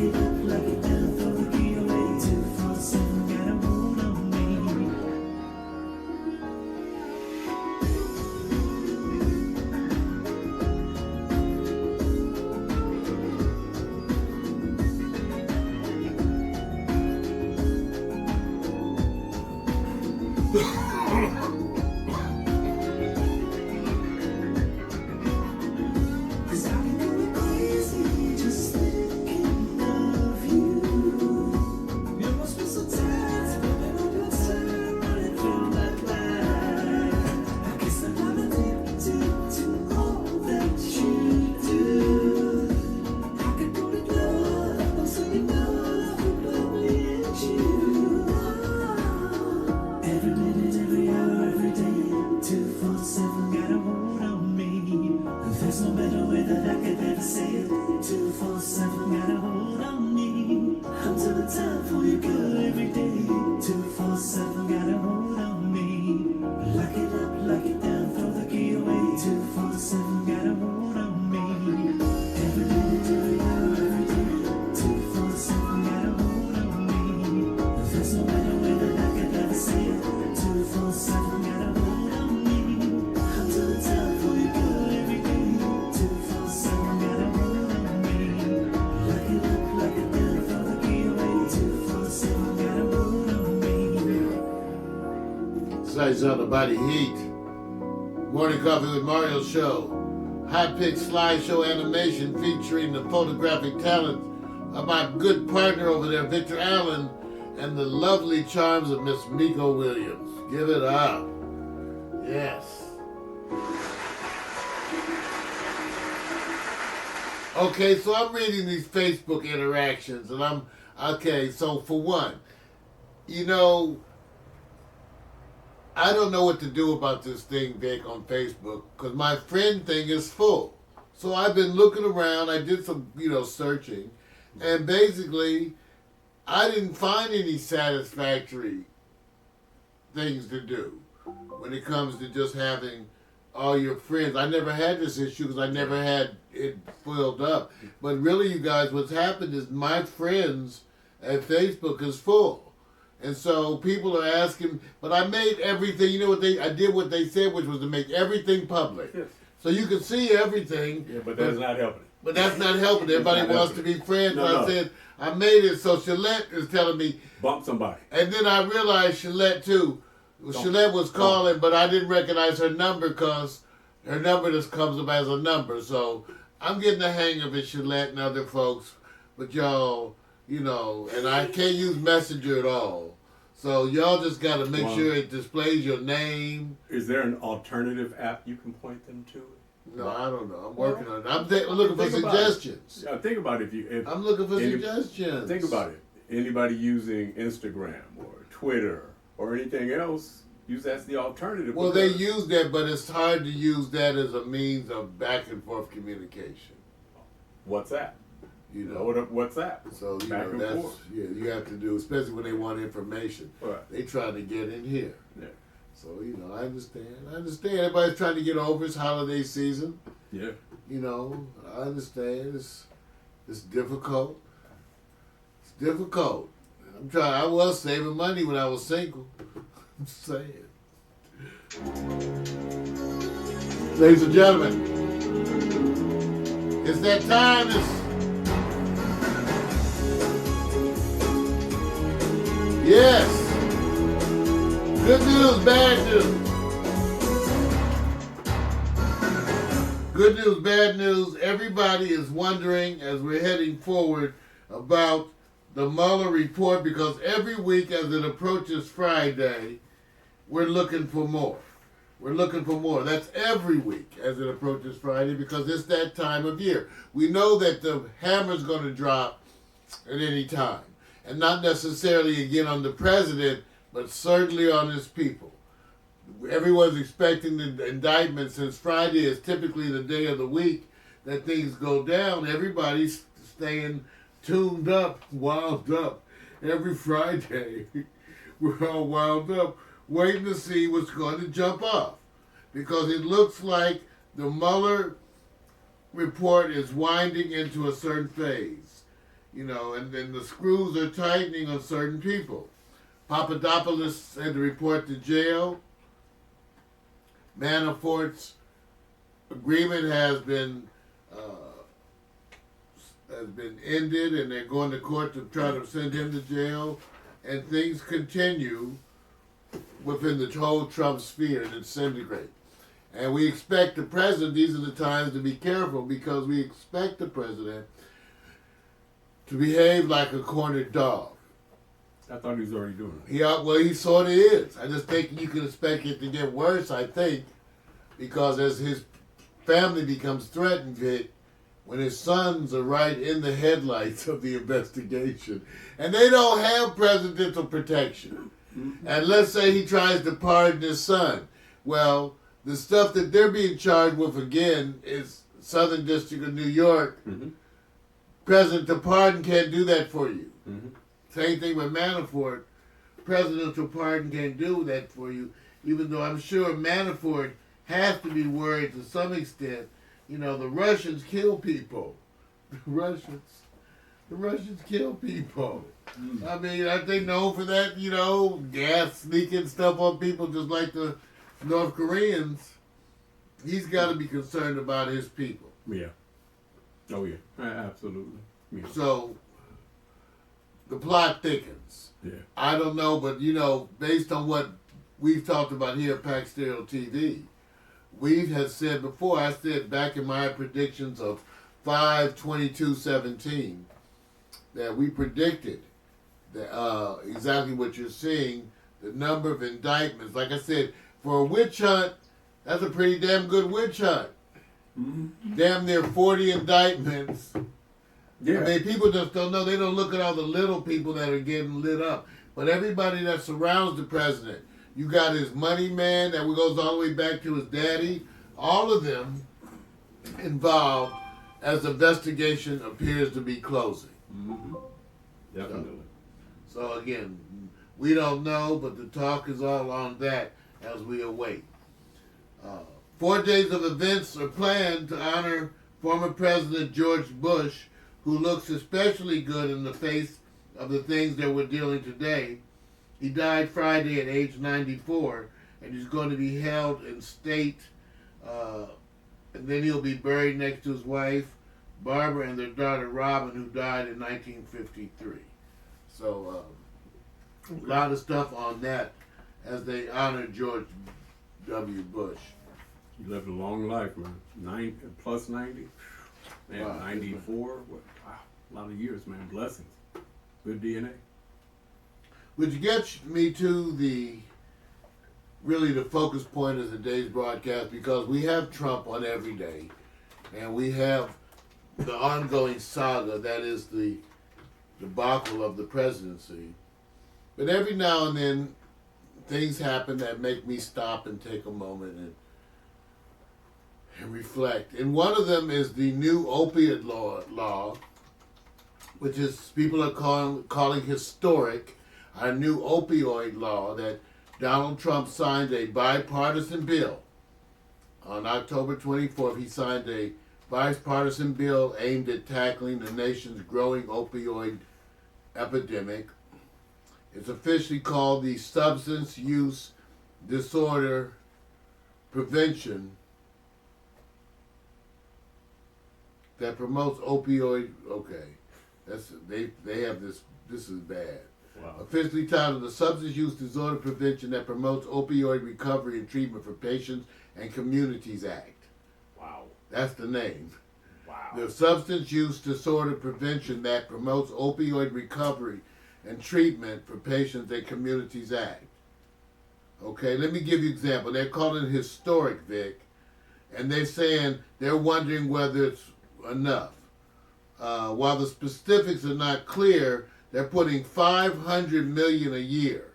it up, lock it down, throw the key away. 247, got a hold on me. Cause I've been going crazy just thinking of you. You must be so tired, spending all your time running through my life. I guess I'm addicted to all that you do. I could go to love, so you know about me and you. Every minute, every hour, every day, 247 got a hold on me. There's no better way that I could ever say it. 247 got a hold on me. I'm doing time for you good every day. 247 got a hold on me. Lock it up, lock it down, throw the key away. 247 got a hold on me. Every minute, every hour, every day. 247 got a hold on me. There's no better way that I could ever say it. 247 got a hold on me. I'm doing time for you good every day. 247 got a hold on me. Lock it up, lock it down, throw the key away. 247 got a hold on me. Sights on the body heat. Morning Coffee with Mario show. High-pitched slideshow animation featuring the photographic talent of my good partner over there, Victor Allen, and the lovely charms of Miss Miko Williams. Give it up. Yes. Okay, so I'm reading these Facebook interactions, and okay, so for one, you know, I don't know what to do about this thing, Vic, on Facebook, because my friend thing is full. So I've been looking around, I did some, searching, and basically, I didn't find any satisfactory things to do when it comes to just having all your friends. I never had this issue because I never had it filled up. But really, you guys, what's happened is my friends at Facebook is full. And so people are asking, but I made everything, I did what they said, which was to make everything public. Yes. So you can see everything. Yeah, but that's not helping. But that's not helping. Everybody wants to be friends. No. I said, I made it. So Shalette is telling me. Bump somebody. And then I realized Shalette too. Shalette was calling, but I didn't recognize her number because her number just comes up as a number. So I'm getting the hang of it, Shalette and other folks. But y'all, and I can't use Messenger at all. So y'all just got to make sure it displays your name. Is there an alternative app you can point them to? No, I don't know. I'm working on it. I'm looking for suggestions. Yeah, think about it. If I'm looking for suggestions. Think about it. Anybody using Instagram or Twitter or anything else, use that's the alternative. Well, they use that, but it's hard to use that as a means of back and forth communication. WhatsApp. WhatsApp. So back and that's forth. you have to do, especially when they want information. Right. They trying to get in here. Yeah. So I understand. Everybody's trying to get over its holiday season. Yeah. I understand. It's difficult. It's difficult. I'm trying. I was saving money when I was single. I'm saying. Ladies and gentlemen, it's that time. Yes. Good news, bad news. Good news, bad news. Everybody is wondering as we're heading forward about the Mueller report because every week as it approaches Friday, we're looking for more. We're looking for more. That's every week as it approaches Friday because it's that time of year. We know that the hammer's going to drop at any time. And not necessarily again on the president, but certainly on his people. Everyone's expecting the indictment since Friday is typically the day of the week that things go down. Everybody's staying tuned up, wound up. Every Friday, we're all wound up, waiting to see what's going to jump off. Because it looks like the Mueller report is winding into a certain phase. and then the screws are tightening on certain people. Papadopoulos had to report to jail. Manafort's agreement has been ended, and they're going to court to try to send him to jail. And things continue within the whole Trump sphere and disintegrate. And we expect the president, these are the times to be careful, because we expect the president to behave like a cornered dog. I thought he was already doing it. He sort of is. I just think you can expect it to get worse, I think, because as his family becomes threatened, Vic, when his sons are right in the headlights of the investigation, and they don't have presidential protection. And let's say he tries to pardon his son. Well, the stuff that they're being charged with, again, is Southern District of New York. Mm-hmm. President pardon can't do that for you. Mm-hmm. Same thing with Manafort. Presidential pardon can't do that for you, even though I'm sure Manafort has to be worried to some extent. The Russians kill people. The Russians kill people. Mm. I mean, aren't they known for that, gas sneaking stuff on people just like the North Koreans? He's got to be concerned about his people. Yeah. Oh, yeah. Absolutely. Yeah. So, the plot thickens. Yeah. I don't know, but, based on what we've talked about here at Pack Stereo TV, we have said before, I said back in my predictions of 5/22/17, that we predicted that exactly what you're seeing, the number of indictments. Like I said, for a witch hunt, that's a pretty damn good witch hunt. Mm-hmm. Damn near 40 indictments. Yeah. I mean, people just don't know. They don't look at all the little people that are getting lit up. But everybody that surrounds the president, you got his money man that goes all the way back to his daddy, all of them involved as the investigation appears to be closing. Mm-hmm. Definitely. So again, we don't know, but the talk is all on that as we await. 4 days of events are planned to honor former President George Bush, who looks especially good in the face of the things that we're dealing today. He died Friday at age 94, and he's going to be held in state, and then he'll be buried next to his wife, Barbara, and their daughter, Robin, who died in 1953. So, a lot of stuff on that as they honor George W. Bush. He lived a long life, man. Plus 90. Man, Wow. 94. Wow. A lot of years, man. Blessings. Good DNA. Which gets me to the focus point of today's broadcast, because we have Trump on every day, and we have the ongoing saga that is the debacle of the presidency. But every now and then, things happen that make me stop and take a moment and reflect. And one of them is the new opiate law, which is people are calling historic, our new opioid law that Donald Trump signed a bipartisan bill. On October 24th, he signed a bipartisan bill aimed at tackling the nation's growing opioid epidemic. It's officially called the Substance Use Disorder Prevention that promotes opioid. Okay, they have this. This is bad. Wow. Officially titled the Substance Use Disorder Prevention that promotes opioid recovery and treatment for patients and communities Act. Wow. That's the name. Wow. The Substance Use Disorder Prevention that promotes opioid recovery and treatment for patients and communities Act. Okay, let me give you an example. They're calling it historic, Vic, and they're saying they're wondering whether it's enough. While the specifics are not clear, they're putting $500 million a year.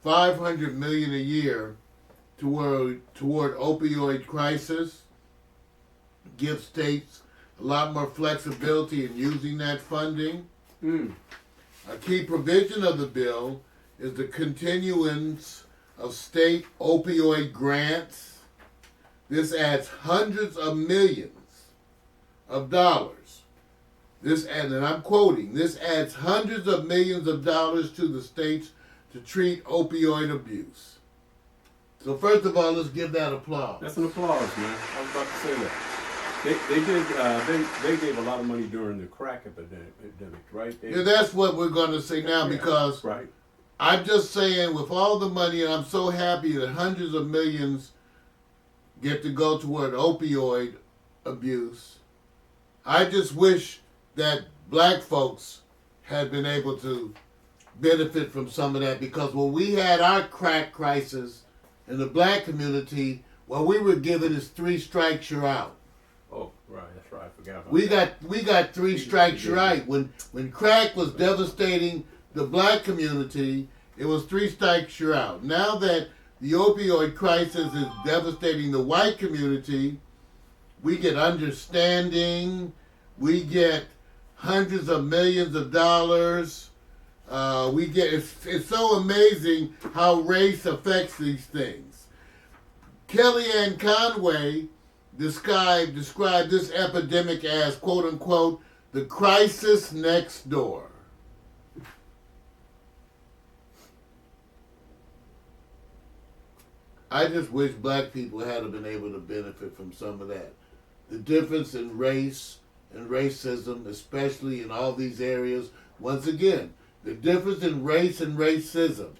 $500 million a year toward opioid crisis. Give states a lot more flexibility in using that funding. A key provision of the bill is the continuance of state opioid grants. This adds hundreds of millions of dollars and I'm quoting, this adds hundreds of millions of dollars to the states to treat opioid abuse. So first of all, let's give that applause. That's an applause, man. I was about to say that. They gave a lot of money during the crack epidemic, right? Yeah, that's what we're going to say now, because right. I'm just saying, with all the money, and I'm so happy that hundreds of millions get to go toward opioid abuse. I just wish that black folks had been able to benefit from some of that, because when we had our crack crisis in the black community, what we were given is 3 strikes, you're out. Oh, right, that's right. I forgot about We that. got 3 strikes, you're out. When crack was devastating the black community, it was 3 strikes, you're out. Now that the opioid crisis is devastating the white community, we get understanding, we get hundreds of millions of dollars. It's so amazing how race affects these things. Kellyanne Conway described this epidemic as, quote unquote, the crisis next door. I just wish black people had been able to benefit from some of that. The difference in race and racism, especially in all these areas, once again, the difference in race and racism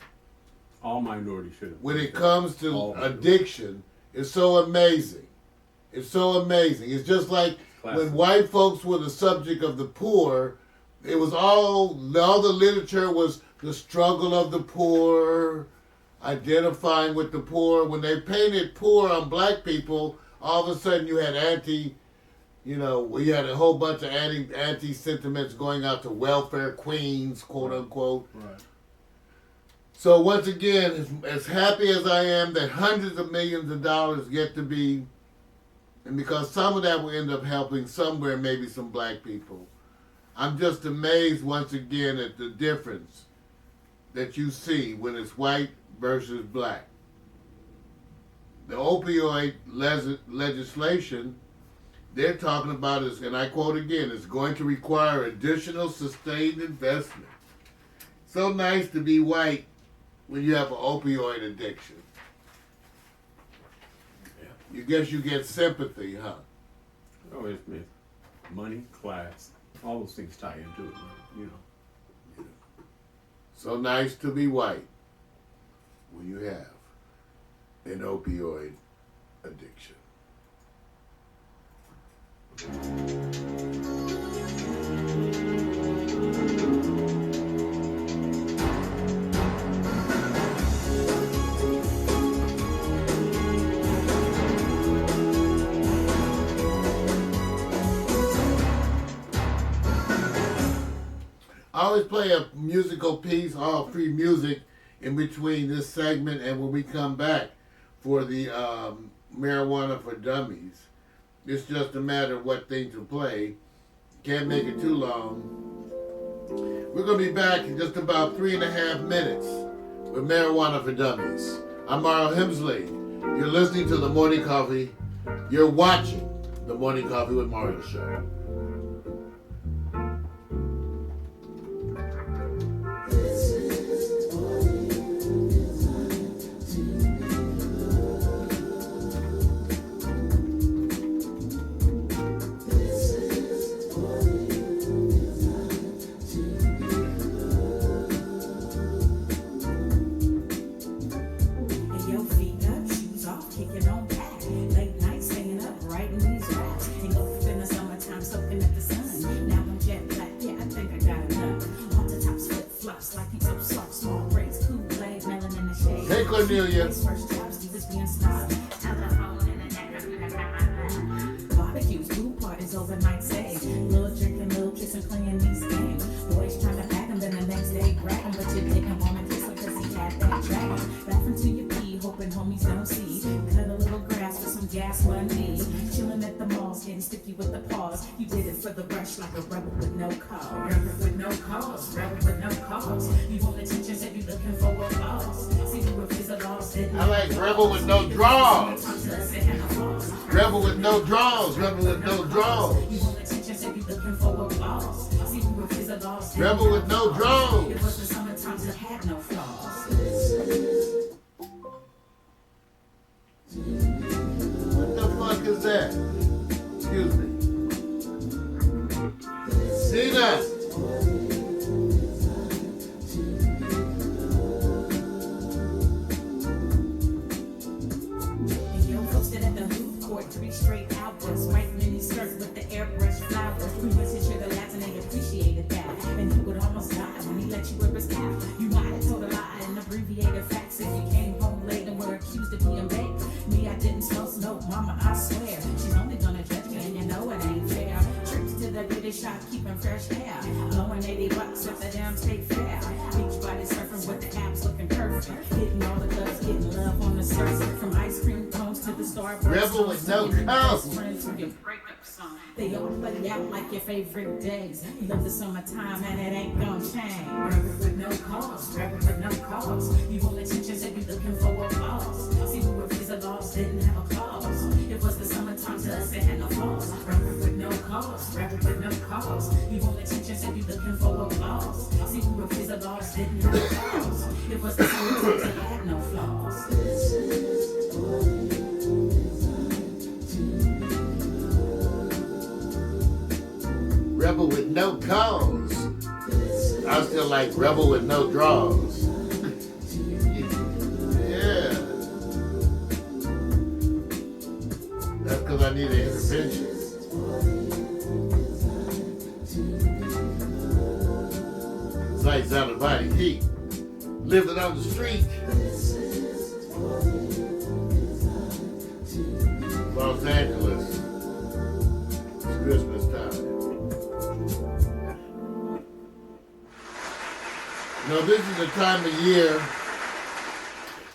All minorities should have. when it comes to addiction is so amazing. It's so amazing. It's just like when white folks were the subject of the poor, it was all the literature was the struggle of the poor, identifying with the poor. When they painted poor on black people, all of a sudden you had we had a whole bunch of anti-sentiments going out to welfare queens, quote unquote. Right. So once again, as happy as I am that hundreds of millions of dollars get to be, and because some of that will end up helping somewhere, maybe some black people, I'm just amazed once again at the difference that you see when it's white versus black. The opioid legislation, they're talking about is, and I quote again, it's going to require additional sustained investment. So nice to be white when you have an opioid addiction. Yeah. You guess you get sympathy, huh? Oh, it's money, class, all those things tie into it, you know. So nice to be white when you have an opioid addiction. I always play a musical piece, all free music, in between this segment and when we come back for the Marijuana for Dummies. It's just a matter of what thing to play. Can't make it too long. We're going to be back in just about 3.5 minutes with Marijuana for Dummies. I'm Mario Hemsley. You're listening to The Morning Coffee. You're watching The Morning Coffee with Mario Show. Hey, Cornelia. Barbecues, pool parties, overnight stays. Little drinking, little kissing, playing these games. Boys trying to back him, then the next day grab him. But you take him home and kiss him cause he had that drag him. Laughing to your pee, hoping homies don't see. Cut a little grass for some gas money. Chilling at the malls, getting sticky with the paws. You did it for the rush like a rebel with no cause. Rebel with no cause, rebel with no cause. You want attention, said you looking for applause. See you refuse the loss. I like Rebel with no draws. Rebel with no draws. Rebel with no draws. You want attention, said you looking for applause. Rebel with no draws. It was the summertime that had no flaws. What the fuck is that? Excuse me. Cena! And yo posted at the hoop court, 3 straight hours, white mini skirt with the airbrush flowers. We went to sugar labs and they appreciated that. And he would almost die when he let you whip his cap. You might have told a lie and abbreviated facts if you came home late and were accused of being baked. Me, I didn't smell smoke, mama, I swear. She's only gonna judge me and you know it ain't fair. Trips to the beauty shop, keeping fresh hair. Blowing $80 at the damn state fair. Beach body surfing with the abs looking perfect. Hitting all the clubs, getting love on the surface. From ice cream cones to the Starbucks. Rebel with no Best cause. friends with your breakup song. They all play out like your favorite days. You love the summertime and it ain't gonna change. Rebel with no cause, rebel with no cause. You want attention, so you looking for applause. See who refused the laws, didn't have a cause. It was the summertime to us, it had no flaws. Rebel with no cause, rebel with no cause. You want attention, so you looking for applause. See who refused the laws, didn't have a cause. It was the summertime, it had no flaws. Rebel with no cause. I still like rebel with no draws. Yeah. That's because I need an intervention. It's like Zanabati Heat. Living on the street. Los Angeles. It's Christmas time. You know, this is the time of year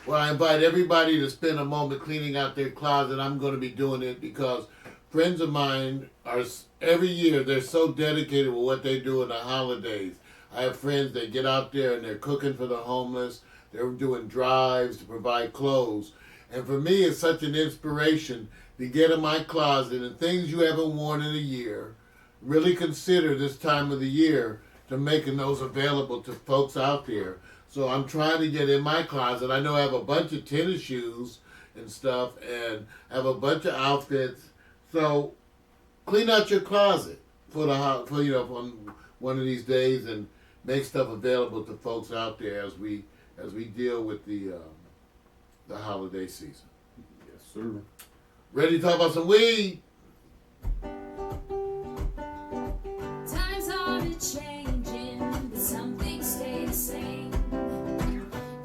where I invite everybody to spend a moment cleaning out their closet. I'm going to be doing it because friends of mine are, every year, they're so dedicated with what they do in the holidays. I have friends that get out there and they're cooking for the homeless. They're doing drives to provide clothes. And for me, it's such an inspiration to get in my closet and things you haven't worn in a year. Really consider this time of the year to making those available to folks out there. So I'm trying to get in my closet. I know I have a bunch of tennis shoes and stuff, and I have a bunch of outfits. So clean out your closet for on one of these days and make stuff available to folks out there as we deal with the holiday season. Yes, sir. Ready to talk about some weed? Times are changing, but some things stay the same.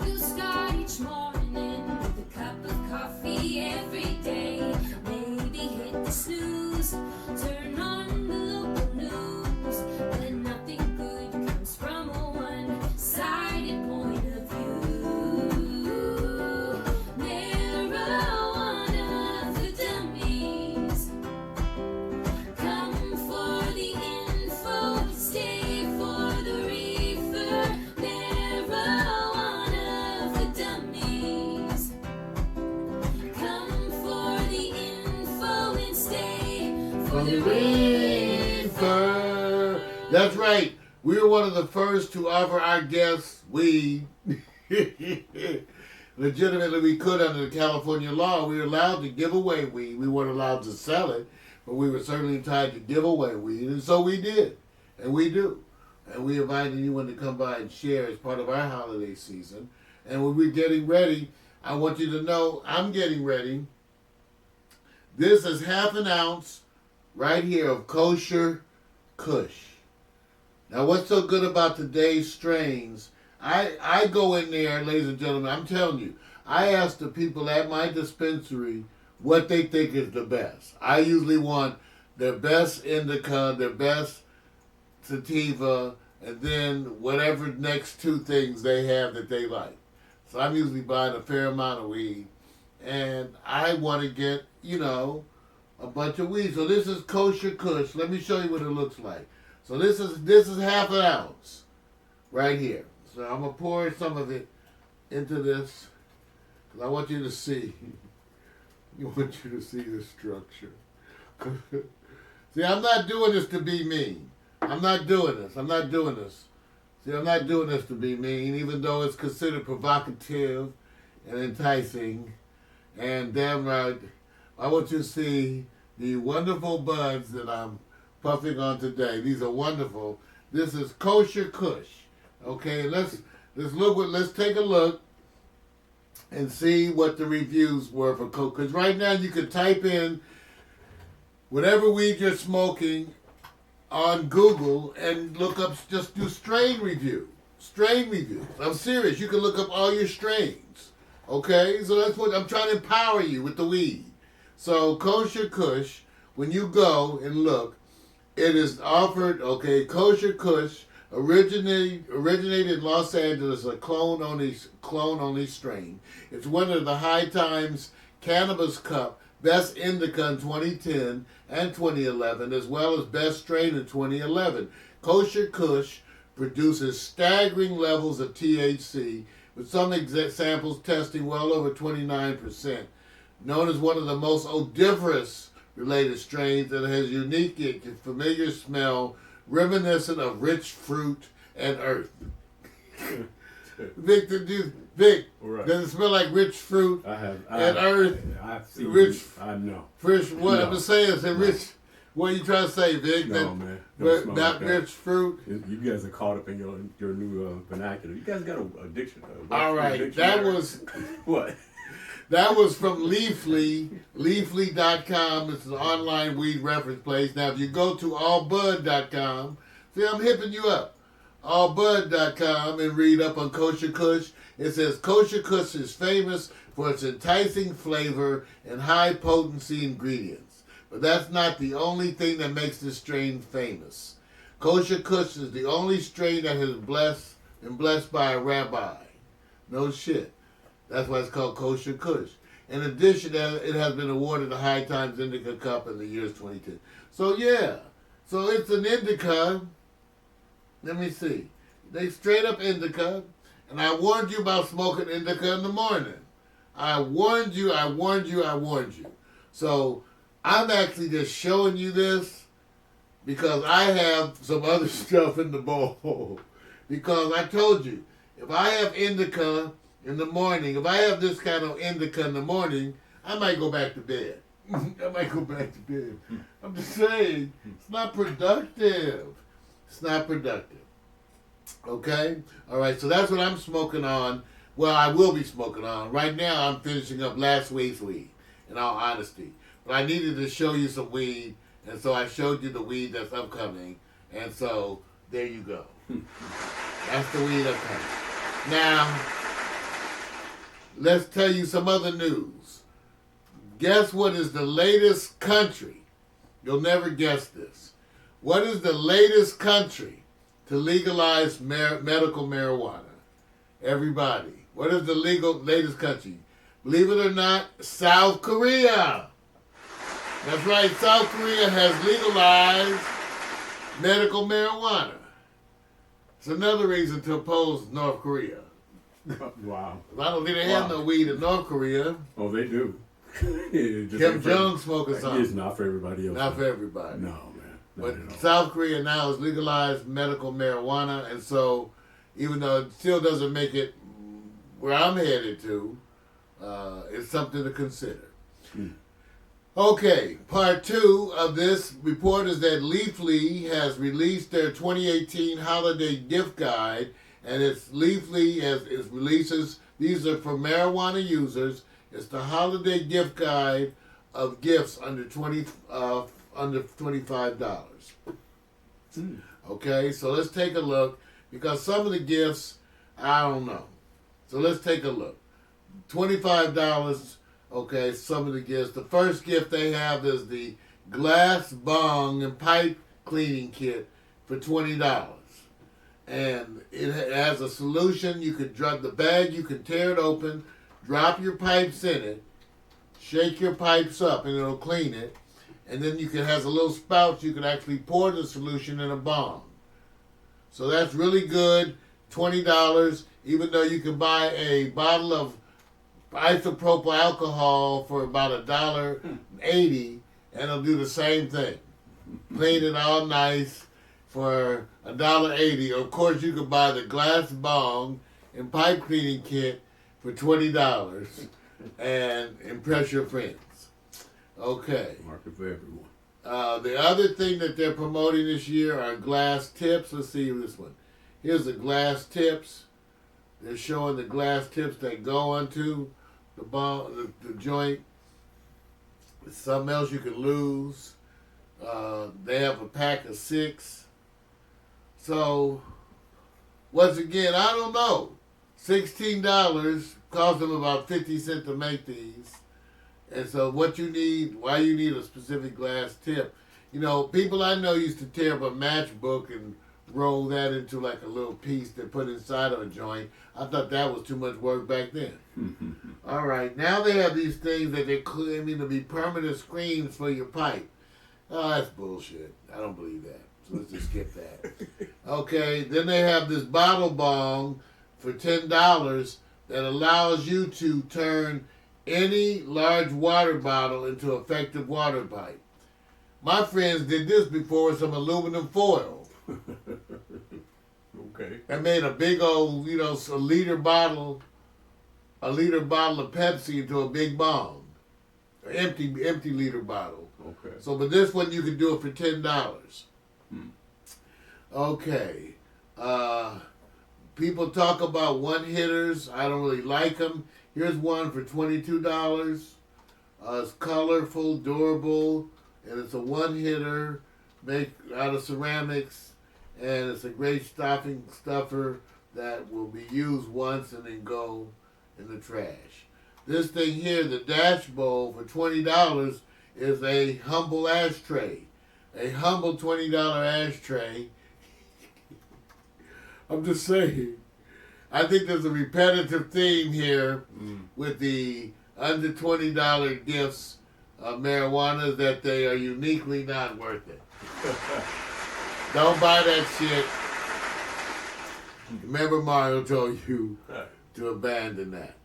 You start each morning with a cup of coffee every day. Maybe hit the snooze, turn on the local news. But nothing good comes from a one-sided point of view. Marijuana for dummies. Come for the info, stay for the reefer. Marijuana for dummies. Come for the info and stay for the reefer. That's right. We were one of the first to offer our guests weed. Legitimately, we could under the California law. We were allowed to give away weed. We weren't allowed to sell it, but we were certainly entitled to give away weed, and so we did, and we do. And we invited anyone to come by and share as part of our holiday season. And when we're getting ready, I want you to know I'm getting ready. This is half an ounce right here of kosher Kush. Now, what's so good about today's strains? I go in there, ladies and gentlemen, I'm telling you, I ask the people at my dispensary what they think is the best. I usually want their best indica, their best sativa, and then whatever next two things they have that they like. So I'm usually buying a fair amount of weed, and I want to get, a bunch of weed. So this is kosher Kush. Let me show you what it looks like. So this is half an ounce right here. So I'm going to pour some of it into this because I want you to see. I want you to see the structure. See, I'm not doing this to be mean. I'm not doing this. I'm not doing this. See, I'm not doing this to be mean, even though it's considered provocative and enticing. And damn right, I want you to see the wonderful buds that I'm puffing on today. These are wonderful. This is Kosher Kush. Okay, let's take a look and see what the reviews were for Coke. Because right now you can type in whatever weed you're smoking on Google and look up, just do strain review. Strain reviews. I'm serious. You can look up all your strains. Okay? So that's what I'm trying to empower you with the weed. So Kosher Kush, when you go and look, it is offered, okay, Kosher Kush originated in Los Angeles, a clone-only strain. It's one of the High Times Cannabis Cup Best Indica in 2010 and 2011, as well as Best Strain in 2011. Kosher Kush produces staggering levels of THC, with some samples testing well over 29%. Known as one of the most odoriferous related strains that has unique and familiar smell reminiscent of rich fruit and earth. Vic, Right. does it smell like rich fruit and earth? I've seen Rich, I know. Fresh, what No. I'm saying is rich. What are you trying to say, Vic? No, that, man. Don't but smell not like that. rich fruit? You guys are caught up in your new vernacular. You guys got a diction. All right, that was what? that was from Leafly, Leafly.com. It's an online weed reference place. Now, if you go to allbud.com, see, I'm hipping you up. Allbud.com and read up on Kosher Kush. It says Kosher Kush is famous for its enticing flavor and high potency ingredients. But that's not the only thing that makes this strain famous. Kosher Kush is the only strain that has been blessed by a rabbi. No shit. That's why it's called Kosher Kush. In addition, it has been awarded the High Times Indica Cup in the years 2010. So yeah, so it's an indica. Let me see. They straight up indica, and I warned you about smoking indica in the morning. I warned you. So I'm actually just showing you this because I have some other stuff in the bowl. Because I told you, if I have indica in the morning, if I have this kind of indica in the morning, I might go back to bed. I'm just saying, it's not productive. It's not productive. Okay? All right, so that's what I'm smoking on. Well, I will be smoking on. Right now, I'm finishing up last week's weed, in all honesty. But I needed to show you some weed, and so I showed you the weed that's upcoming. And so, there you go. That's the weed upcoming. Now, let's tell you some other news. Guess what is the latest country? You'll never guess this. What is the latest country to legalize medical marijuana? Everybody. What is the latest country? Believe it or not, South Korea. That's right, South Korea has legalized medical marijuana. It's another reason to oppose North Korea. Wow. I don't think they have no weed in North Korea. Oh, they do. Just Kim ain't for- Jong smoking something. It's not for everybody else. Not for everybody. No, man. Not But at all. South Korea now has legalized medical marijuana, and so even though it still doesn't make it where I'm headed to, it's something to consider. Okay, part 2 of this report is that Leafly has released their 2018 holiday gift guide, and it's Leafly as it releases. These are for marijuana users. It's the holiday gift guide of gifts under $25. Okay, so let's take a look because some of the gifts I don't know. So let's take a look. $25. Okay, some of the gifts. The first gift they have is the glass bong and pipe cleaning kit for $20. And it has a solution. You can drop the bag, you can tear it open, drop your pipes in it, shake your pipes up, and it'll clean it. And then it has a little spout. You can actually pour the solution in a bong. So that's really good. $20, even though you can buy a bottle of isopropyl alcohol for about $1.80, and it'll do the same thing. Clean it all nice. for $1.80. Of course, you could buy the glass bong and pipe cleaning kit for $20 and impress your friends. Okay. Market for everyone. The other thing that they're promoting this year are glass tips. Let's see this one. Here's the glass tips. They're showing the glass tips that go onto the joint. It's something else you could lose. They have a pack of 6. So, once again, I don't know. $16 cost them about 50 cents to make these. And so what you need, why you need a specific glass tip. You know, people I know used to tear up a matchbook and roll that into like a little piece to put inside of a joint. I thought that was too much work back then. All right, now they have these things that they're claiming to be permanent screens for your pipe. Oh, that's bullshit. I don't believe that. So let's just skip that. Okay, then they have this bottle bong for $10 that allows you to turn any large water bottle into effective water pipe. My friends did this before with some aluminum foil. Okay. I made a big old, a liter bottle of Pepsi into a big bong. An empty liter bottle. Okay. So, but this one you can do it for $10. Okay. People talk about one-hitters. I don't really like them. Here's one for $22. It's colorful, durable, and it's a one-hitter made out of ceramics, and it's a great stuffer that will be used once and then go in the trash. This thing here, the Dash Bowl for $20, is a humble ashtray. A humble $20 ashtray. I'm just saying. I think there's a repetitive theme here with the under $20 gifts of marijuana that they are uniquely not worth it. Don't buy that shit. Remember Mario told you to abandon that.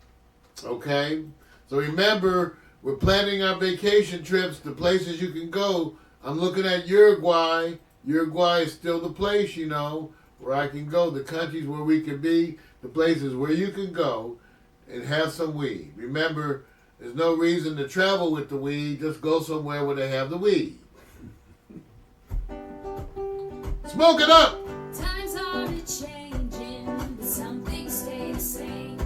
Okay? So remember, we're planning our vacation trips, the places you can go. I'm looking at Uruguay. Uruguay is still the place, where I can go, the countries where we can be, the places where you can go and have some weed. Remember, there's no reason to travel with the weed. Just go somewhere where they have the weed. Smoke it up! Times are changing, but some things stay the same.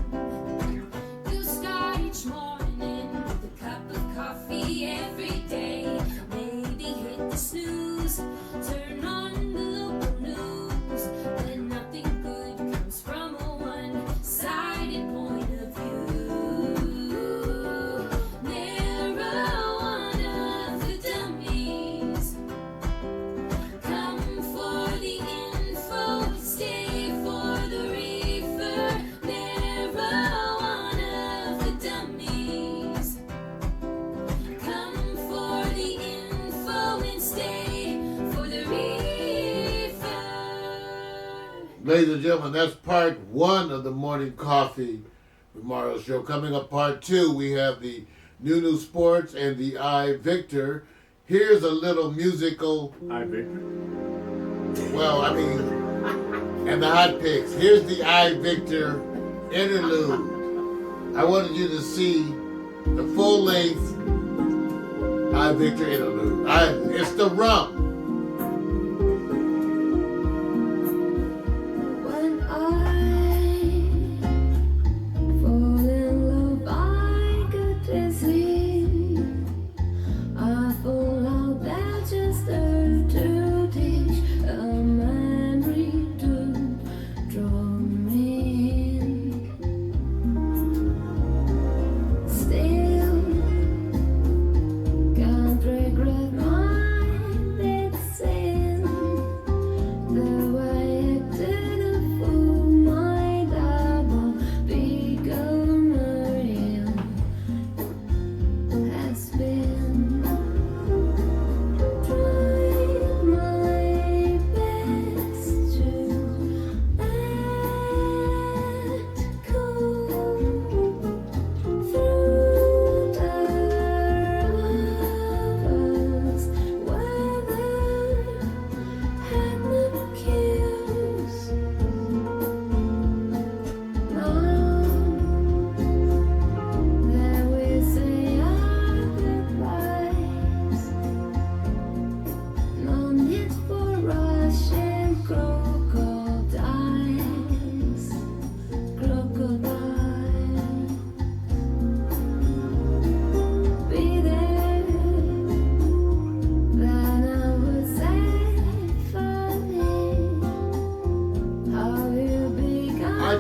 You start each morning with a cup of coffee every day. Maybe hit the snooze, turn on the local news. But nothing good comes from a one-sided point of view. Marijuana for dummies. Come for the info, stay for the reefer. Marijuana for dummies. Come for the info and stay for the reefer. Ladies and gentlemen, that's part 1 of the Morning Coffee with Mario show. Coming up part 2, we have the New Sports and the I Victor. Here's a little musical, Hi, Victor. and the hot picks. Here's the I Victor interlude. I wanted you to see the full-length I Victor interlude. It's the rum. When I fall in love, I get dizzy. I fall out there just to teach a memory to draw me in. Still can't regret my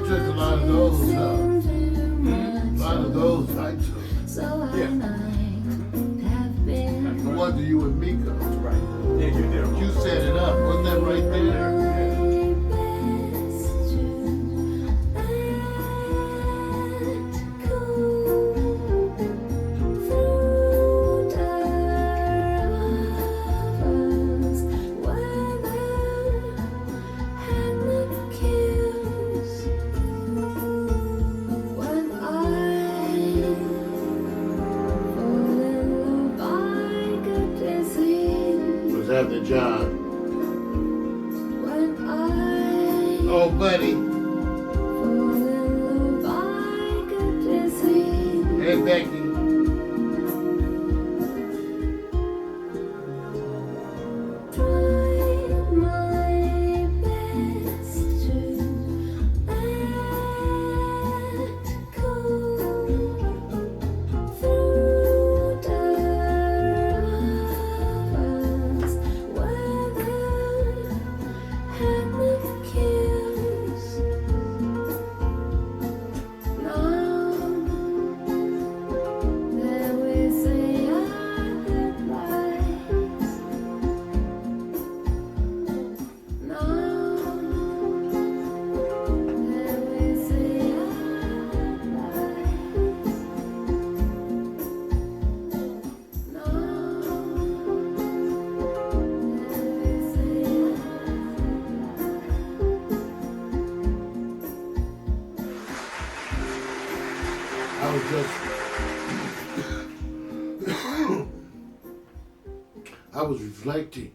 took a lot of those. A lot of those I took. Yeah. The ones that you and Miko. Right. Yeah, you did. You set it up. Wasn't that right there? Yeah. Was that the job? Oh, buddy. Hey, Becky. I was reflecting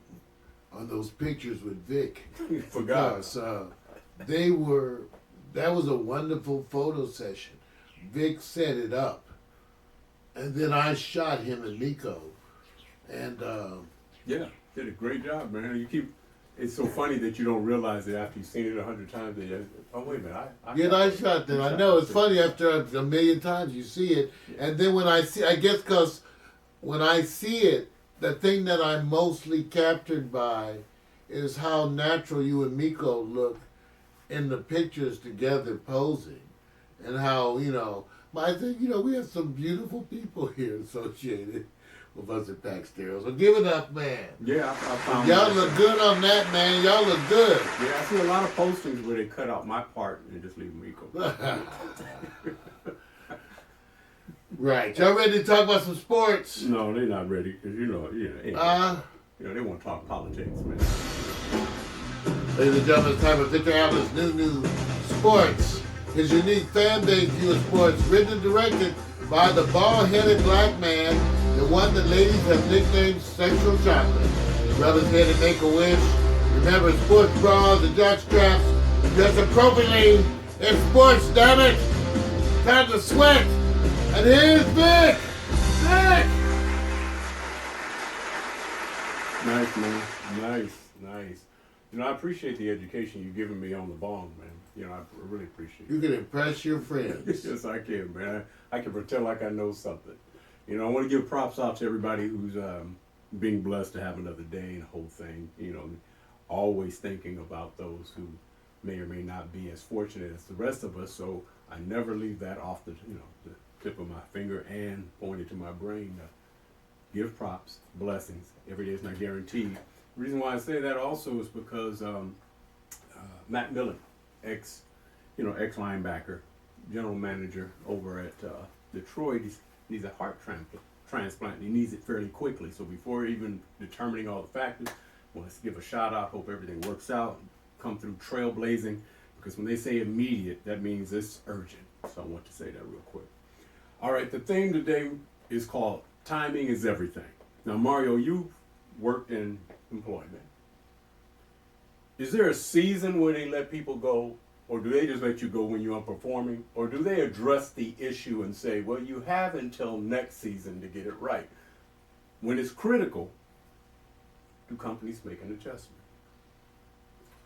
on those pictures with Vic. You forgot. Because that was a wonderful photo session. Vic set it up. And then I shot him and Miko. And Yeah, did a great job, man. It's so funny that you don't realize it after you've seen it 100 times. That oh, wait a minute, I shot them. I know, it's funny after a million times you see it. Yeah. And then when I guess because when I see it, the thing that I'm mostly captured by is how natural you and Miko look in the pictures together posing. And how, I think, we have some beautiful people here associated with us at Pack Stereo. So give it up, man. Yeah, I found Y'all look good on that, man. Y'all look good. Yeah, I see a lot of postings where they cut out my part and just leave Miko. Right. Y'all ready to talk about some sports? No, they're not ready because they want to talk politics, man. Ladies and gentlemen, it's time for Victor Allen's new sports. His unique fan-based view of sports, written and directed by the bald-headed black man, the one that ladies have nicknamed Sexual Chocolate. Brothers here to make a wish. Remember, sports bras and jock straps dress appropriately in sports, damn it! Time to sweat! And here's Vic! Vic! Nice, man. Nice. I appreciate the education you've given me on the bong, man. I really appreciate it. You can impress your friends. Yes, I can, man. I can pretend like I know something. I want to give props out to everybody who's being blessed to have another day and the whole thing. Always thinking about those who may or may not be as fortunate as the rest of us. So I never leave that off the tip of my finger and pointed to my brain. Give props, blessings. Every day is not guaranteed. The reason why I say that also is because Matt Millen, ex linebacker, general manager over at Detroit, needs a heart transplant. And he needs it fairly quickly. So before even determining all the factors, I want to give a shout out. Hope everything works out. Come through trailblazing, because when they say immediate, that means it's urgent. So I want to say that real quick. All right, the theme today is called Timing is Everything. Now, Mario, you worked in employment. Is there a season where they let people go, or do they just let you go when you're performing, or do they address the issue and say, well, you have until next season to get it right? When it's critical, do companies make an adjustment?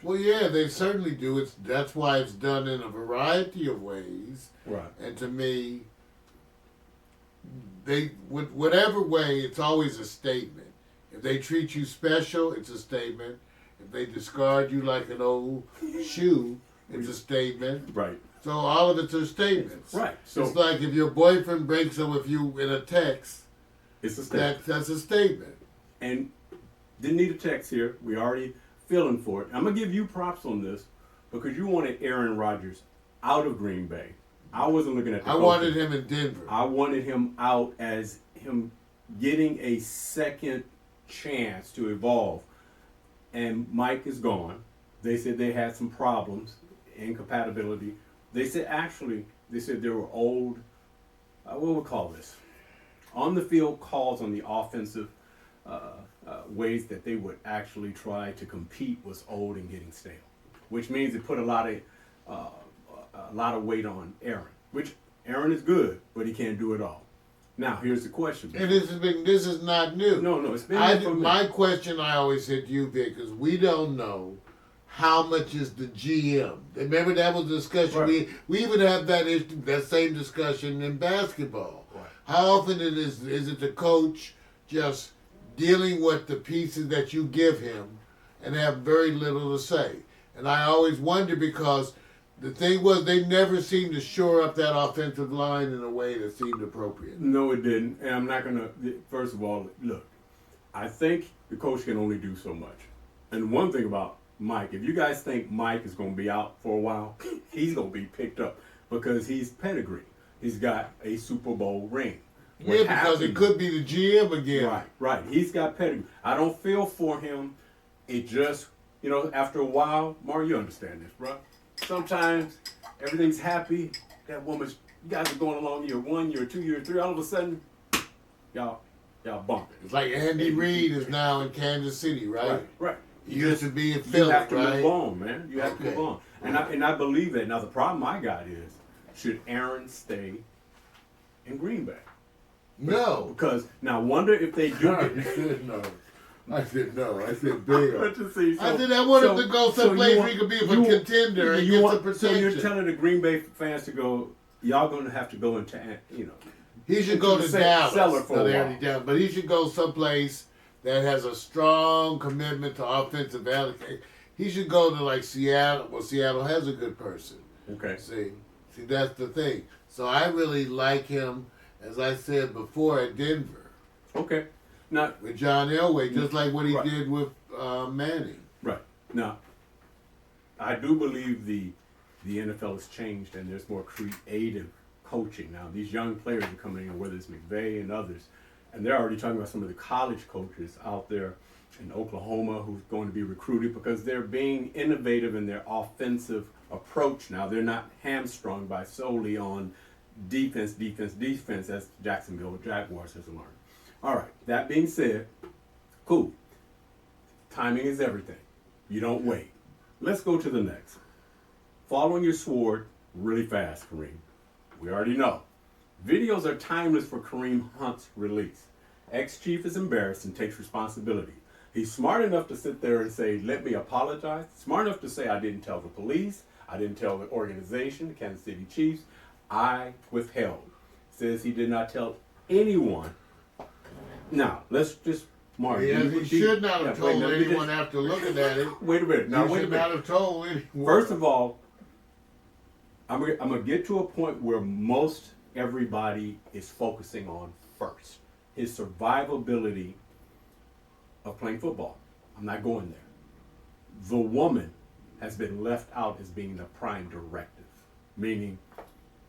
Well, yeah, they certainly do. That's why it's done in a variety of ways. Right. And to me, whatever way, it's always a statement. If they treat you special, it's a statement. If they discard you like an old shoe, it's a statement. Right. So all of it's are statements. Right. So It's like if your boyfriend breaks up with you in a text, it's a statement. that's a statement. And didn't need a text here. We already feeling for it. I'm gonna give you props on this because you wanted Aaron Rodgers out of Green Bay. I wasn't looking at the I coaching. wanted him in Denver. I wanted him out as him getting a second chance to evolve. And Mike is gone. They said they had some problems, incompatibility. They said there were old, what would we call this? On the field calls on the offensive ways that they would actually try to compete was old and getting stale, which means it put a lot of weight on Aaron, which Aaron is good, but he can't do it all. Now, here's the question. And this is not new. No, it's been My question I always said to you, Vic, is we don't know how much is the GM. Remember that was a discussion. Right. We even have that same discussion in basketball. Right. How often is it the coach just dealing with the pieces that you give him and have very little to say? And I always wonder because the thing was they never seemed to shore up that offensive line in a way that seemed appropriate. No, it didn't. And I'm not going to, first of all, look, I think the coach can only do so much. And one thing about Mike, if you guys think Mike is going to be out for a while, he's going to be picked up because he's pedigree. He's got a Super Bowl ring. What Yeah, because it happened- could be the GM again. Right. He's got pedigree. I don't feel for him. It just, after a while, Mario, you understand this, bro. Sometimes everything's happy. That woman's, you guys are going along year 1, year 2, year 3. All of a sudden, y'all bumping. It's like Andy Reid is now in Kansas City, right? Right. He used to be in You Philly, have to right? move on, man. You have to Okay. move on. And I believe that. Now, the problem I got is, should Aaron stay in Green Bay? No. Because now, wonder if they do I get. said no. I said no. I said bail. But you see, I said I wanted to go someplace where he could be a you- contender and you get want- some protection. So you're telling the Green Bay fans to go, y'all going to have to go into, He should go to Dallas. Cellar for a No, they while. already down, but he should go someplace that has a strong commitment to offensive allocation. He should go to like Seattle. Well, Seattle has a good person. Okay. See, that's the thing. So I really like him, as I said before, at Denver Okay. Now, with John Elway, just like what he Right. did with Manning. right. Now, I do believe the NFL has changed and there's more creative coaching. Now, these young players are coming in, whether it's McVay and others, and they're already talking about some of the college coaches out there in Oklahoma who's going to be recruited because they're being innovative in their offensive approach now. They're not hamstrung by solely on defense, as Jacksonville Jaguars has learned. All right, that being said, cool. Timing is everything. You don't wait. Let's go to the next. Following your sword really fast, Kareem. We already know. Videos are timeless for Kareem Hunt's release. Ex-Chief is embarrassed and takes responsibility. He's smart enough to sit there and say, let me apologize. Smart enough to say, I didn't tell the police. I didn't tell the organization, the Kansas City Chiefs. I withheld. Says he did not tell anyone. Now, let's just, Mario. He should not have told anyone after looking at it. Wait a minute. Now, He wait a should minute. not have told anyone. First of all, I'm gonna get to a point where most everybody is focusing on first his survivability of playing football. I'm not going there. The woman has been left out as being the prime directive, meaning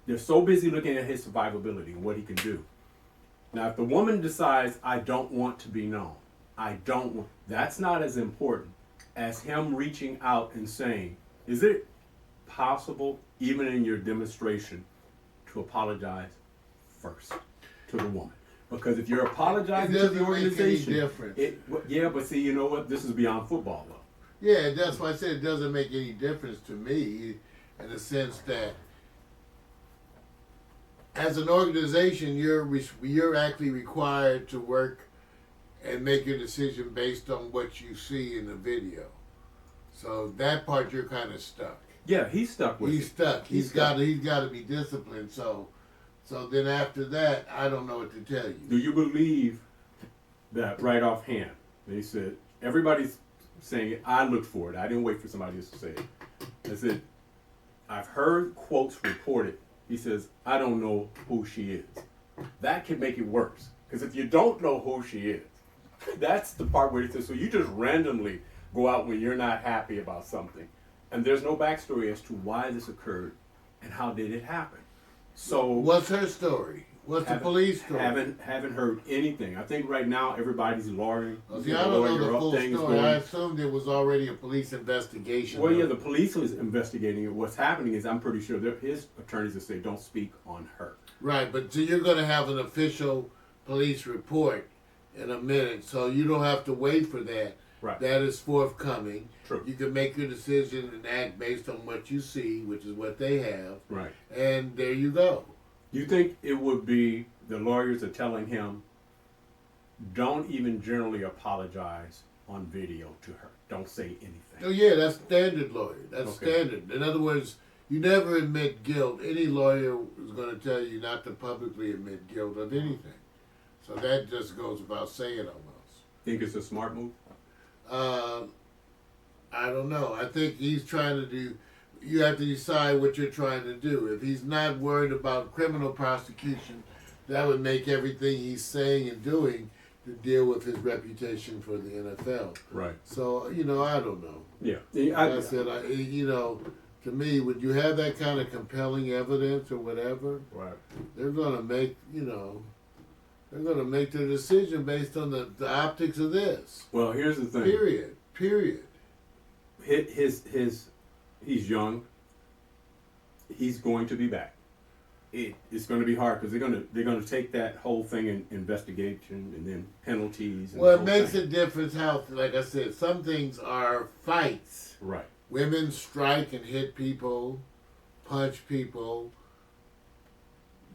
they're so busy looking at his survivability and what he can do. Now, if the woman decides, I don't want to be known, that's not as important as him reaching out and saying, is it possible, even in your demonstration, to apologize first to the woman? Because if you're apologizing It to doesn't the make any organization, difference. yeah, but see, you know what? This is beyond football, though. Yeah, that's why I said it doesn't make any difference to me in the sense that as an organization, you're actually required to work and make your decision based on what you see in the video. So that part you're kind of stuck. Yeah, he's stuck with He's it. stuck. He's got to be disciplined. So then after that, I don't know what to tell you. Do you believe that right offhand? They said, everybody's saying it. I looked for it. I didn't wait for somebody else to say it. I said, I've heard quotes reported. He says, I don't know who she is. That can make it worse. Because if you don't know who she is, that's the part where he says, so you just randomly go out when you're not happy about something. And there's no backstory as to why this occurred and how did it happen. So What's her story? What's the police story? Haven't heard anything. I think right now everybody's lawyering. See, I don't know the full story. I assumed there was already a police investigation. Well, yeah, the police was investigating it. What's happening is I'm pretty sure his attorneys will say don't speak on her. Right, but so you're going to have an official police report in a minute, so you don't have to wait for that. Right. That is forthcoming. True. You can make your decision and act based on what you see, which is what they have. Right. And there you go. You think it would be the lawyers are telling him, don't even generally apologize on video to her. Don't say anything. Oh yeah, that's standard lawyer. That's Okay. standard. In other words, you never admit guilt. Any lawyer is going to tell you not to publicly admit guilt of anything. So that just goes without saying almost. Think it's a smart move? I don't know. I think he's trying to do. You have to decide what you're trying to do. If he's not worried about criminal prosecution, that would make everything he's saying and doing to deal with his reputation for the NFL. Right. So I don't know. Yeah. I said, to me, would you have that kind of compelling evidence or whatever? Right. They're going to make, they're going to make their decision based on the optics of this. Well, here's the thing. Period. He's young. He's going to be back. It's going to be hard because they're going to take that whole thing in investigation and then penalties. And Well, it makes a difference how, like I said, some things are fights. Right. Women strike and hit people, punch people.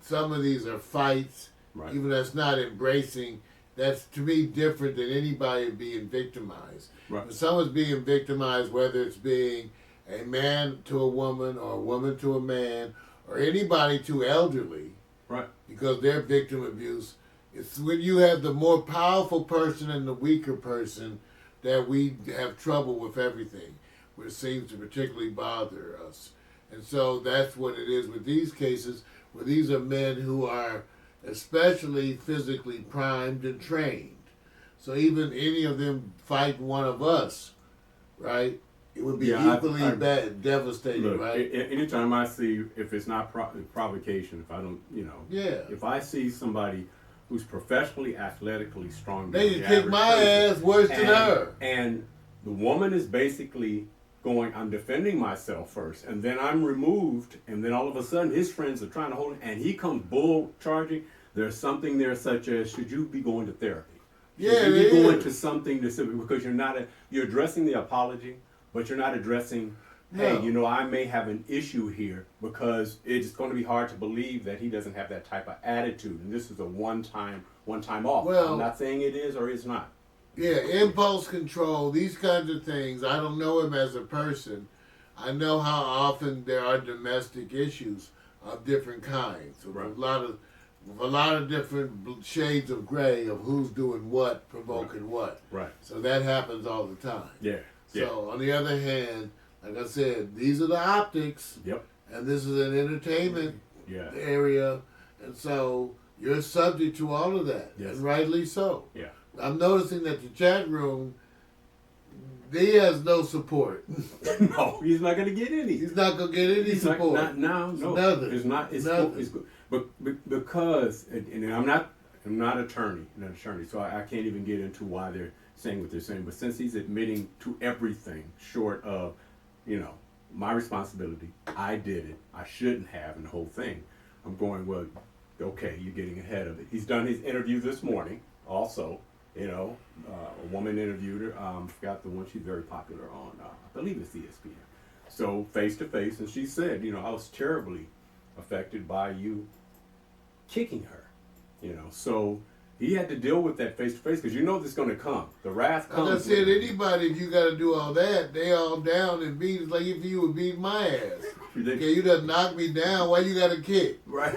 Some of these are fights. Right. Even that's not embracing. That's, to me, different than anybody being victimized. Right. When someone's being victimized, whether it's being a man to a woman or a woman to a man or anybody too elderly, Right. because they're victim abuse, it's when you have the more powerful person and the weaker person that we have trouble with everything, which seems to particularly bother us. And so that's what it is with these cases, where these are men who are especially physically primed and trained. So even any of them fight one of us, right? It would be equally bad, devastating, Look, right? Anytime I see, if it's not provocation, if I don't, Yeah. if I see somebody who's professionally, athletically strong, They than can the kick average my person, ass worse than her. And the woman is basically going, I'm defending myself first, and then I'm removed, and then all of a sudden his friends are trying to hold him, and he comes bull charging. There's something there such as, should you be going to therapy? Should Yeah, you be it going is. to something to because you're addressing the apology, but you're not addressing, hey, No. I may have an issue here because it's going to be hard to believe that he doesn't have that type of attitude, and this is a one time off. Well- I'm not saying it is or it's not. Yeah, impulse control, these kinds of things. I don't know him as a person. I know how often there are domestic issues of different kinds. Right. A lot of different shades of gray of who's doing what, provoking what. Right. So that happens all the time. Yeah. So on the other hand, like I said, these are the optics, Yep. and this is an entertainment Yeah. area, and so you're subject to all of that, Yes. and rightly so. Yeah. I'm noticing that the chat room, he has no support. No, he's not going to get any. He's not gonna get any He's support. no. Nothing. It's not. It's Nothing. good. It's good. But because, and I'm not an attorney, so I can't even get into why they're saying what they're saying. But since he's admitting to everything short of, my responsibility, I did it, I shouldn't have, and the whole thing, I'm going, well, okay, you're getting ahead of it. He's done his interview this morning, also. A woman interviewed her. Forgot the one. She's very popular on, I believe it's ESPN. So face to face, and she said, I was terribly affected by you kicking her. So he had to deal with that face to face because this is going to come. The wrath comes. Like I said, anybody, if you got to do all that, they all down and beat. It's like if you would beat my ass. Okay, you done knocked me down. Why you got to kick? Right.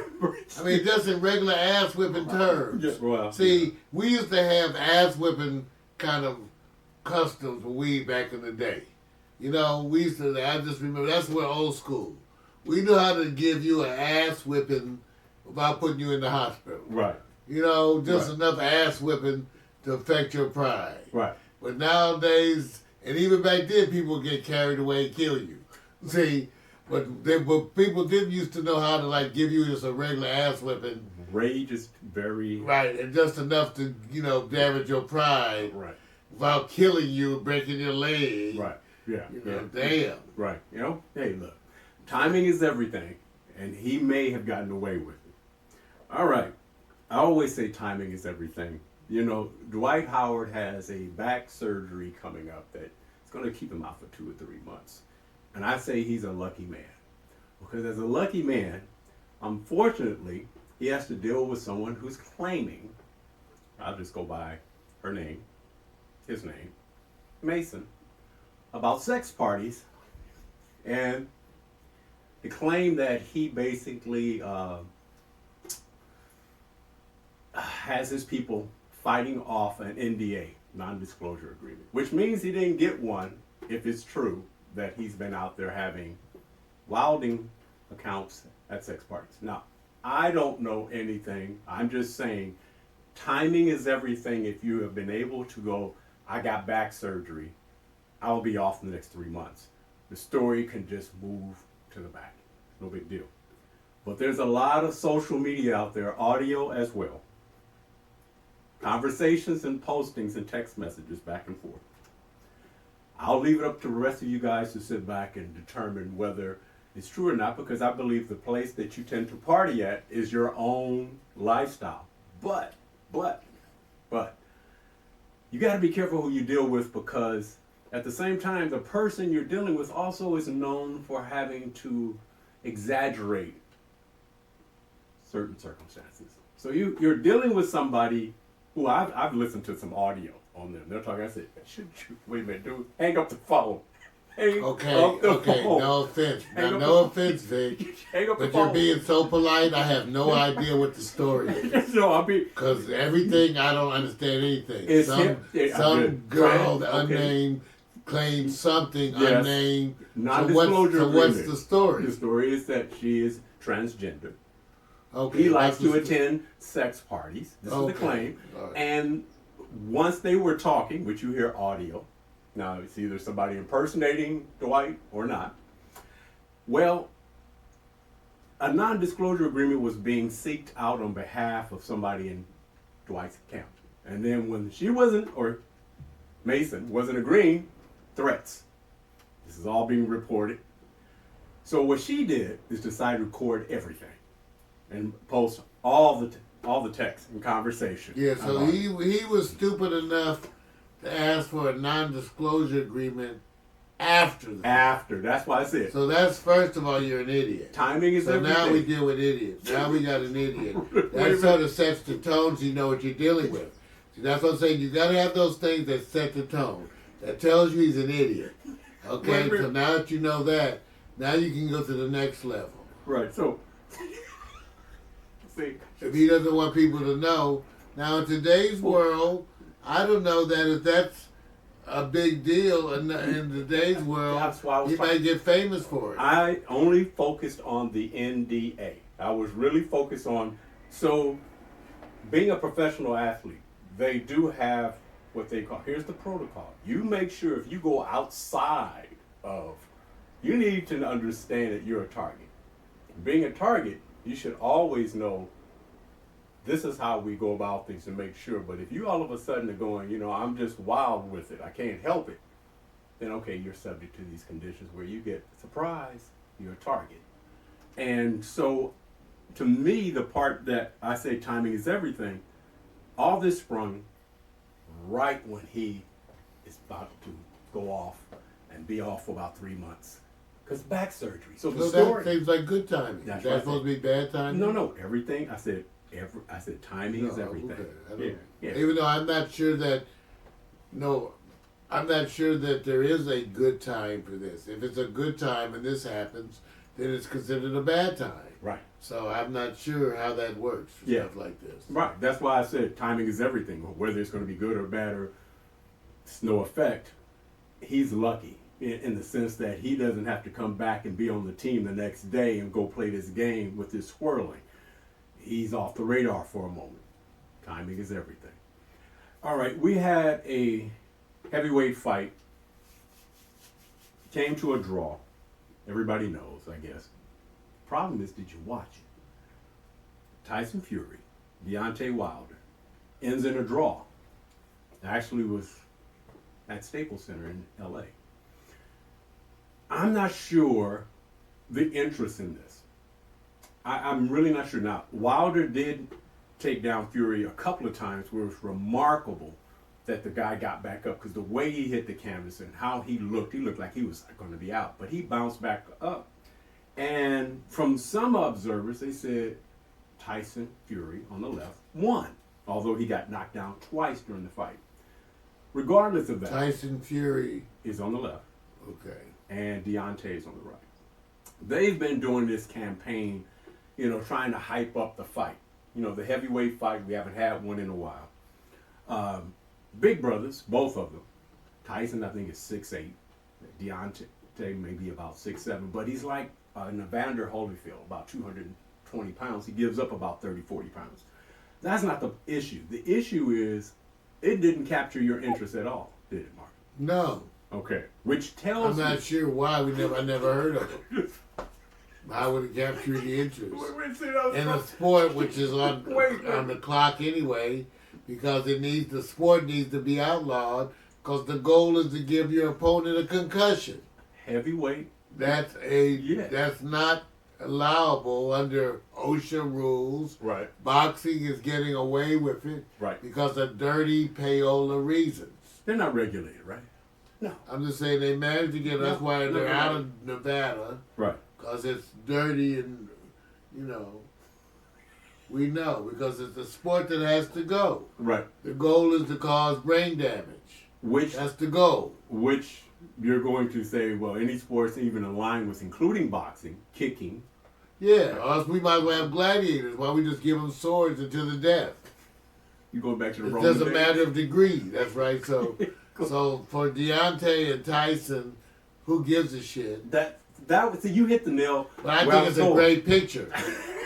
I mean, just in regular ass whipping terms. Yeah, well, See, we used to have ass whipping kind of customs when we back in the day. We used to. I just remember that's what old school. we know how to give you an ass whipping without putting you in the hospital. Right. You know, just Right. enough ass whipping to affect your pride. Right. But nowadays, and even back then, people get carried away and kill you. See, but people didn't used to know how to like give you just a regular ass whipping. Rage is very Right, and just enough to, damage your pride right. without killing you, breaking your leg. Right. Yeah. You Yeah. know, damn. Right. You know, hey, look, timing is everything, and he may have gotten away with it. All right. I always say timing is everything. You know, Dwight Howard has a back surgery coming up that is going to keep him out for 2 or 3 months. And I say he's a lucky man. Because as a lucky man, unfortunately, he has to deal with someone who's claiming, I'll just go by her name, his name, Mason, about sex parties, and the claim that he basically has his people fighting off an NDA, non-disclosure agreement, which means he didn't get one if it's true that he's been out there having wilding accounts at sex parties. Now, I don't know anything. I'm just saying timing is everything. If you have been able to go, I got back surgery, I'll be off in the next 3 months. The story can just move to the back. No big deal. But there's a lot of social media out there, audio as well. Conversations and postings and text messages back and forth. I'll leave it up to the rest of you guys to sit back and determine whether it's true or not, because I believe the place that you tend to party at is your own lifestyle. But, you got to be careful who you deal with, because at the same time, the person you're dealing with also is known for having to exaggerate certain circumstances. So you're dealing with somebody who I've listened to some audio on them. They're talking, I said, wait a minute, dude, hang up the phone. Hang Okay, up the phone. no offense. Hang Now, up no the- offense, Vic. Hang up the But you're phone. being so polite, I have no idea what the story is. No, I mean, Because everything, I don't understand anything. It's some him. Yeah, some good. girl, Right, okay. unnamed, claims something Yes. unnamed. Non-disclosure So what's agreement. the story? The story is that she is transgender. Okay, He likes to what's the- attend sex parties. This is Okay, the claim. all right. And once they were talking, which you hear audio, now it's either somebody impersonating Dwight or not. Well, a non-disclosure agreement was being seeked out on behalf of somebody in Dwight's account. And then when she wasn't, or Mason wasn't agreeing, threats. This is all being reported. So what she did is decide to record everything and post all the text and conversation. Yeah, so on he was stupid enough to ask for a non-disclosure agreement after the after. That's why I said So that's, first of all, you're an idiot. timing is So everything. now we deal with idiots. Now we got an idiot. Wait a That minute. sort of sets the tone so you know what you're dealing with. See, that's what I'm saying. You got to have those things that set the tone. That tells you he's an idiot. Okay? Wait a minute. So now that you know that, now you can go to the next level. Right. So see, If he doesn't want people to know, now in today's world, I don't know that if that's a big deal in today's world, That's why I was he talking- might get famous for it. I only focused on the NDA. I was really focused on, so being a professional athlete, they do have what they call, here's the protocol. You make sure if you go outside of, you need to understand that you're a target. Being a target, you should always know this is how we go about things to make sure. But if you all of a sudden are going, I'm just wild with it, I can't help it, then okay, you're subject to these conditions where you get surprise, you're a target. And so to me, the part that I say timing is everything, all this sprung right when he is about to go off and be off for about 3 months. Because back surgery. So the So that story. seems like good timing. That's Is that right. supposed to be bad timing? No, everything. I said timing is No, everything. okay. I don't- Yeah. Even though I'm not sure that, I'm not sure that there is a good time for this. If it's a good time and this happens, then it's considered a bad time. Right. So I'm not sure how that works for Yeah. stuff like this. Right. That's why I said timing is everything. Whether it's going to be good or bad or it's no effect, he's lucky. in the sense that he doesn't have to come back and be on the team the next day and go play this game with this swirling. He's off the radar for a moment. Timing is everything. All right, we had a heavyweight fight. Came to a draw. Everybody knows, I guess. Problem is, did you watch it? Tyson Fury, Deontay Wilder, ends in a draw. Actually was at Staples Center in LA. I'm not sure the interest in this. I'm really not sure. Now, Wilder did take down Fury a couple of times where it was remarkable that the guy got back up, because the way he hit the canvas and how he looked like he was going to be out. But he bounced back up. And from some observers, they said Tyson Fury on the left won, although he got knocked down twice during the fight. Regardless of that, Tyson Fury is on the left. Okay. And Deontay is on the right. They've been doing this campaign, trying to hype up the fight. The heavyweight fight, we haven't had one in a while. Big brothers, both of them. Tyson, I think, is 6'8". Deontay may be about 6'7", but he's like Evander Holyfield, about 220 pounds. He gives up about 30, 40 pounds. That's not the issue. The issue is it didn't capture your interest at all, did it, Mark? No. Okay. Which tells I'm not sure why. I never heard of it. How would it capture the interest? In a sport which is on the clock anyway, because the sport needs to be outlawed, because the goal is to give your opponent a concussion. Heavyweight. That's not allowable under OSHA rules. Right. Boxing is getting away with it. Right. Because of dirty payola reasons. They're not regulated, right? No. I'm just saying they managed to get. That's why they're out of Nevada. Right. Because it's dirty and, we know. Because it's a sport that has to go. Right. The goal is to cause brain damage. That's the goal. Which you're going to say, well, any sports even aligned with, including boxing, kicking. Yeah, or else we might as well have gladiators. Why we just give them swords until the death? You go back to the It's Roman just a days? matter of degree. That's right. So, so for Deontay and Tyson, who gives a shit? So you hit the nail. But I think it's a great picture.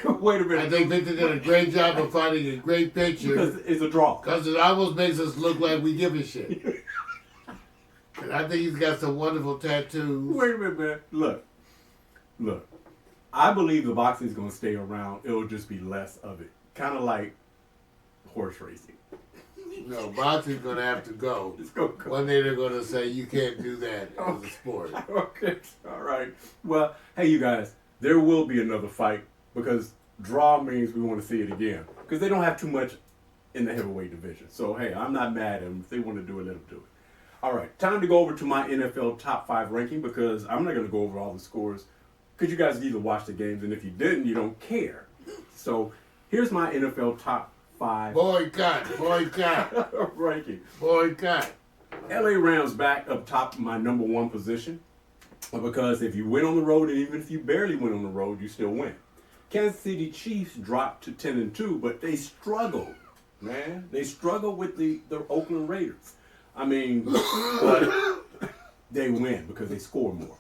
Wait a minute. I think Victor did a great job of finding a great picture. Because it's a draw. Because it almost makes us look like we give a shit. And I think he's got some wonderful tattoos. Wait a minute, man. Look. I believe the boxing is going to stay around. It'll just be less of it. Kind of like horse racing. No, boxing's going to have to go. It's going to go. One day they're going to say, you can't do that as a sport. Okay, all right. Well, hey, you guys, there will be another fight, because draw means we want to see it again. Because they don't have too much in the heavyweight division. So, hey, I'm not mad at them. If they want to do it, let them do it. All right, time to go over to my NFL top 5 ranking, because I'm not going to go over all the scores, because you guys either watch the games, and if you didn't, you don't care. So here's my NFL top 5 Boycott. ranking. Boycott. LA Rams back up top my number 1 position, because if you win on the road, and even if you barely win on the road, you still win. Kansas City Chiefs dropped to 10-2, but they struggled, man. They struggled with the Oakland Raiders. I mean, but they win because they score more.